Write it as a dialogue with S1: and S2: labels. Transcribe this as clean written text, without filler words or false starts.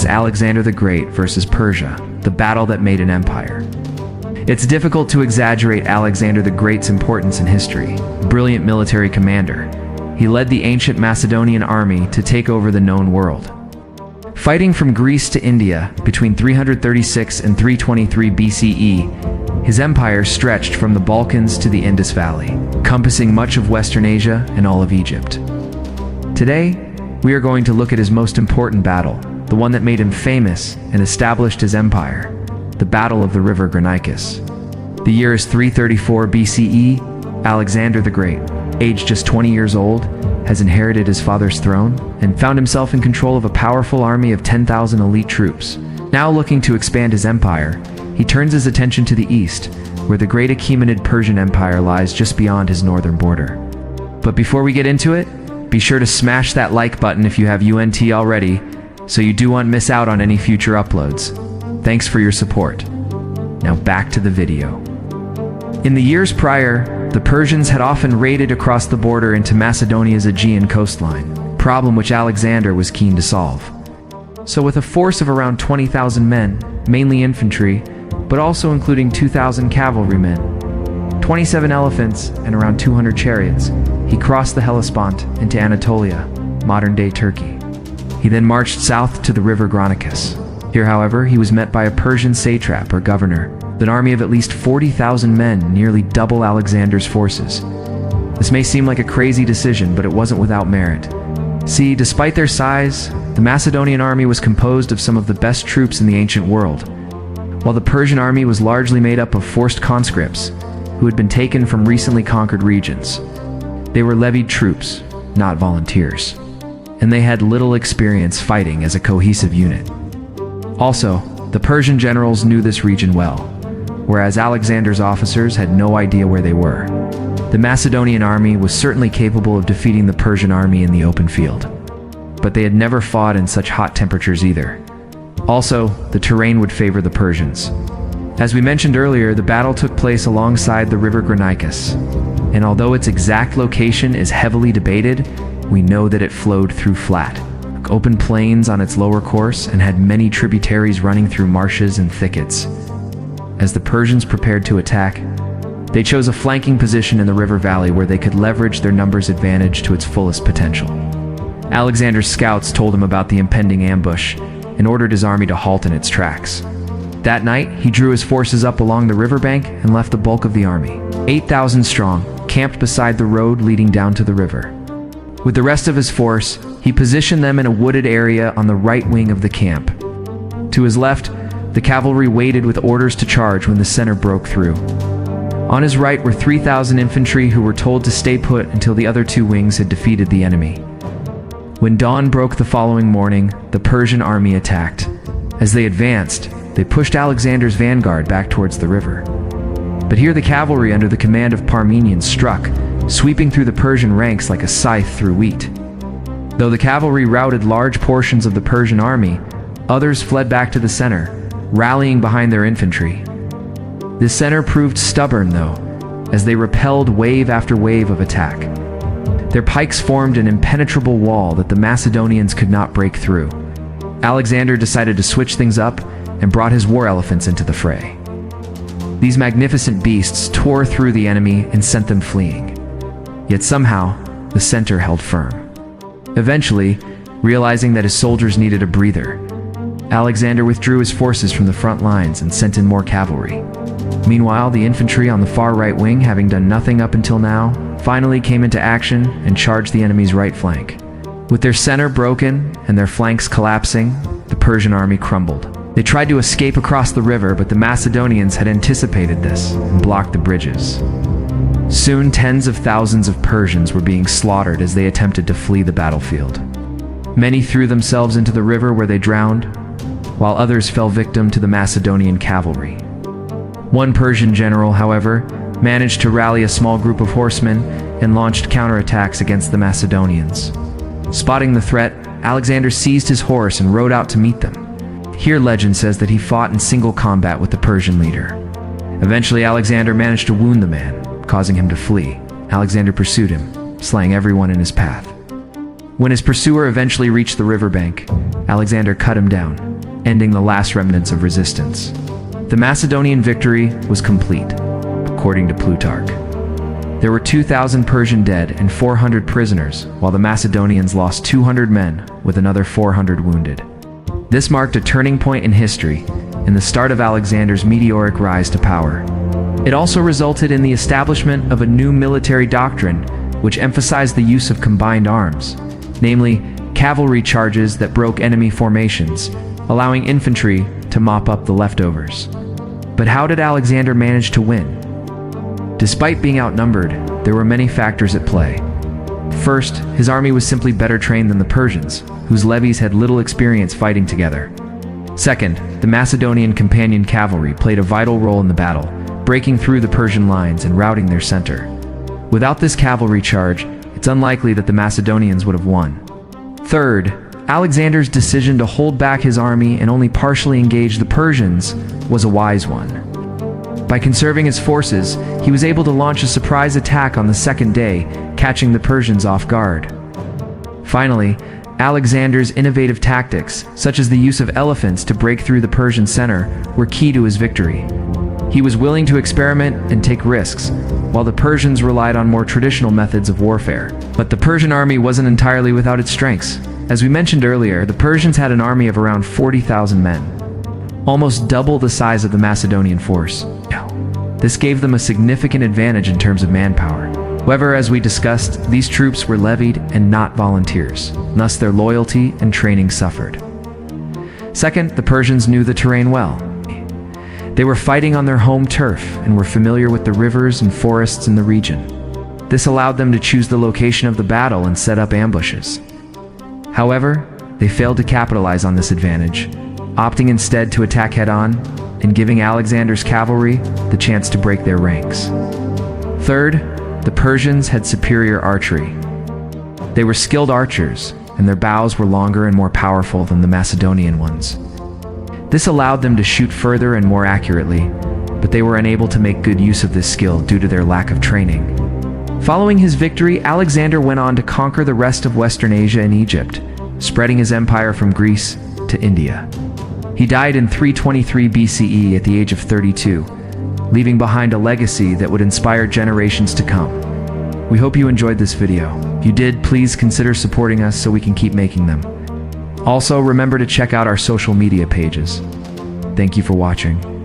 S1: Alexander the Great versus Persia, the battle that made an empire. It's difficult to exaggerate Alexander the Great's importance in history. Brilliant military commander, he led the ancient Macedonian army to take over the known world. Fighting from Greece to India between 336 and 323 BCE, his empire stretched from the Balkans to the Indus Valley, encompassing much of Western Asia and all of Egypt. Today, we are going to look at his most important battle, the one that made him famous and established his empire, the Battle of the River Granicus. The year is 334 BCE. Alexander the Great, aged just 20 years old, has inherited his father's throne and found himself in control of a powerful army of 10,000 elite troops. Now looking to expand his empire, he turns his attention to the east, where the great Achaemenid Persian Empire lies just beyond his northern border. But before we get into it, be sure to smash that like button if you have UNT already, so you don't miss out on any future uploads. Thanks for your support. Now back to the video. In the years prior, the Persians had often raided across the border into Macedonia's Aegean coastline, a problem which Alexander was keen to solve. So with a force of around 20,000 men, mainly infantry, but also including 2,000 cavalrymen, 27 elephants, and around 200 chariots, he crossed the Hellespont into Anatolia, modern-day Turkey. He then marched south to the river Granicus. Here, however, he was met by a Persian satrap or governor, with an army of at least 40,000 men, nearly double Alexander's forces. This may seem like a crazy decision, but it wasn't without merit. See, despite their size, the Macedonian army was composed of some of the best troops in the ancient world, while the Persian army was largely made up of forced conscripts who had been taken from recently conquered regions. They were levied troops, not volunteers, and they had little experience fighting as a cohesive unit. Also, the Persian generals knew this region well, whereas Alexander's officers had no idea where they were. The Macedonian army was certainly capable of defeating the Persian army in the open field, but they had never fought in such hot temperatures either. Also, the terrain would favor the Persians. As we mentioned earlier, the battle took place alongside the river Granicus, and although its exact location is heavily debated, we know that it flowed through flat, open plains on its lower course and had many tributaries running through marshes and thickets. As the Persians prepared to attack, they chose a flanking position in the river valley where they could leverage their numbers advantage to its fullest potential. Alexander's scouts told him about the impending ambush and ordered his army to halt in its tracks. That night, he drew his forces up along the riverbank and left the bulk of the army, 8,000 strong, camped beside the road leading down to the river. With the rest of his force, he positioned them in a wooded area on the right wing of the camp. To his left, the cavalry waited with orders to charge when the center broke through. On his right were 3,000 infantry who were told to stay put until the other two wings had defeated the enemy. When dawn broke the following morning, the Persian army attacked. As they advanced, they pushed Alexander's vanguard back towards the river. But here the cavalry under the command of Parmenions struck, sweeping through the Persian ranks like a scythe through wheat. Though the cavalry routed large portions of the Persian army, others fled back to the center, rallying behind their infantry. The center proved stubborn, though, as they repelled wave after wave of attack. Their pikes formed an impenetrable wall that the Macedonians could not break through. Alexander decided to switch things up and brought his war elephants into the fray. These magnificent beasts tore through the enemy and sent them fleeing. Yet somehow, the center held firm. Eventually, realizing that his soldiers needed a breather, Alexander withdrew his forces from the front lines and sent in more cavalry. Meanwhile, the infantry on the far right wing, having done nothing up until now, finally came into action and charged the enemy's right flank. With their center broken and their flanks collapsing, the Persian army crumbled. They tried to escape across the river, but the Macedonians had anticipated this and blocked the bridges. Soon, tens of thousands of Persians were being slaughtered as they attempted to flee the battlefield. Many threw themselves into the river where they drowned, while others fell victim to the Macedonian cavalry. One Persian general, however, managed to rally a small group of horsemen and launched counterattacks against the Macedonians. Spotting the threat, Alexander seized his horse and rode out to meet them. Here legend says that he fought in single combat with the Persian leader. Eventually, Alexander managed to wound the man, causing him to flee. Alexander pursued him, slaying everyone in his path. When his pursuer eventually reached the riverbank, Alexander cut him down, ending the last remnants of resistance. The Macedonian victory was complete, according to Plutarch. There were 2,000 Persian dead and 400 prisoners, while the Macedonians lost 200 men, with another 400 wounded. This marked a turning point in history and the start of Alexander's meteoric rise to power. It also resulted in the establishment of a new military doctrine, which emphasized the use of combined arms, namely cavalry charges that broke enemy formations, allowing infantry to mop up the leftovers. But how did Alexander manage to win? Despite being outnumbered, there were many factors at play. First, his army was simply better trained than the Persians, whose levies had little experience fighting together. Second, the Macedonian companion cavalry played a vital role in the battle, breaking through the Persian lines and routing their center. Without this cavalry charge, it's unlikely that the Macedonians would have won. Third, Alexander's decision to hold back his army and only partially engage the Persians was a wise one. By conserving his forces, he was able to launch a surprise attack on the second day, catching the Persians off guard. Finally, Alexander's innovative tactics, such as the use of elephants to break through the Persian center, were key to his victory. He was willing to experiment and take risks, while the Persians relied on more traditional methods of warfare. But the Persian army wasn't entirely without its strengths. As we mentioned earlier, the Persians had an army of around 40,000 men, almost double the size of the Macedonian force. This gave them a significant advantage in terms of manpower. However, as we discussed, these troops were levied and not volunteers, thus their loyalty and training suffered. Second, the Persians knew the terrain well. They were fighting on their home turf and were familiar with the rivers and forests in the region. This allowed them to choose the location of the battle and set up ambushes. However, they failed to capitalize on this advantage, opting instead to attack head-on and giving Alexander's cavalry the chance to break their ranks. Third, the Persians had superior archery. They were skilled archers, and their bows were longer and more powerful than the Macedonian ones. This allowed them to shoot further and more accurately, but they were unable to make good use of this skill due to their lack of training. Following his victory, Alexander went on to conquer the rest of Western Asia and Egypt, spreading his empire from Greece to India. He died in 323 BCE at the age of 32, leaving behind a legacy that would inspire generations to come. We hope you enjoyed this video. If you did, please consider supporting us so we can keep making them. Also, remember to check out our social media pages. Thank you for watching.